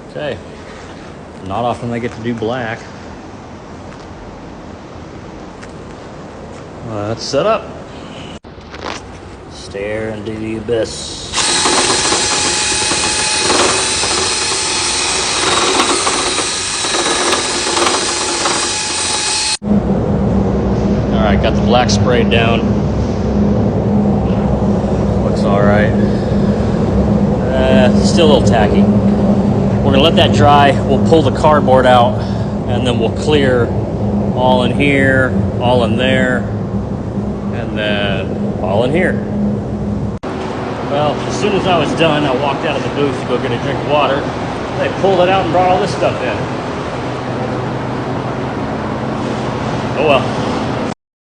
Okay. Not often I get to do black. Let's set up. Stare into the abyss. Alright, got the black sprayed down. Looks alright. Still a little tacky. We're gonna let that dry. We'll pull the cardboard out and then we'll clear all in here, all in there, and then all in here. Well, as soon as I was done, I walked out of the booth to go get a drink of water. They pulled it out and brought all this stuff in. Oh well.